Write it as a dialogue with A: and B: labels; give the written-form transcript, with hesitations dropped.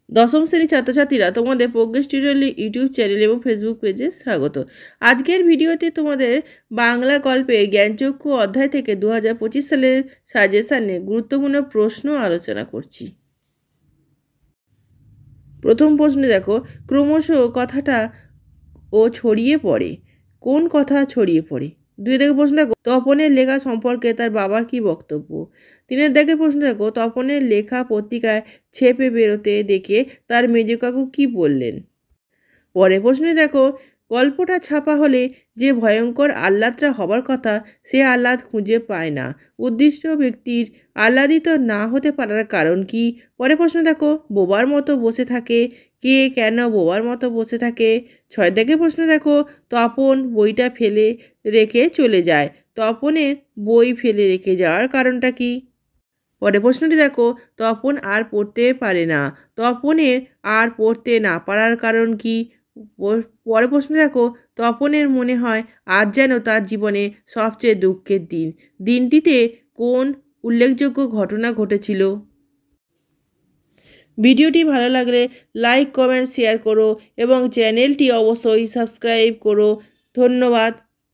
A: দশম শ্রেণীর ছাত্রছাত্রীরা তোমাদের প্রোগ্রেস টিউটোরিয়াল ইউটিউব চ্যানেল এবং ফেসবুক পেজে স্বাগত। আজকের ভিডিওতে তোমাদের বাংলা গল্পে জ্ঞানচক্ষু অধ্যায় থেকে 2025 সালের সাজেশানে গুরুত্বপূর্ণ প্রশ্ন আলোচনা করছি। প্রথম প্রশ্নে দেখো, ক্রমশ কথাটা ও ছড়িয়ে পড়ে। কোন কথা ছড়িয়ে পড়ে? 2 দেখে প্রশ্ন দেখো, তপনের লেখা সম্পর্কে তার বাবার কি বক্তব্য? 3 দেখে প্রশ্ন দেখো, তপনের লেখা পত্রিকায় ছেপে বেরোতে দেখে তার মেজো কাকু কি বললেন? পরের প্রশ্নে দেখো, গল্পটা ছাপা হলে যে ভয়ঙ্কর আহ্লাদটা হবার কথা সে আহ্লাদ খুঁজে পায় না। উদ্দিষ্ট ব্যক্তির আহ্লাদিত না হতে পারার কারণ কি? পরের প্রশ্ন দেখো, বোবার মতো বসে থাকে। কে কেন বোবার মতো বসে থাকে? 6 দেখে প্রশ্ন দেখো, তপন বইটা ফেলে রেখে চলে যায়। তপনের বই ফেলে রেখে যাওয়ার কারণটা কি? পরের প্রশ্নটি দেখো, তপন আর পড়তে পারে না। তপনের আর পড়তে না পারার কারণ কি? পরের প্রশ্ন দেখো, তপনের মনে হয় আজ যেন তার জীবনে সবচেয়ে দুঃখের দিন। দিনটিতে কোন উল্লেখযোগ্য ঘটনা ঘটেছিল? ভিডিওটি ভালো লাগলে লাইক, কমেন্ট, শেয়ার করো এবং চ্যানেলটি অবশ্যই সাবস্ক্রাইব করো। ধন্যবাদ।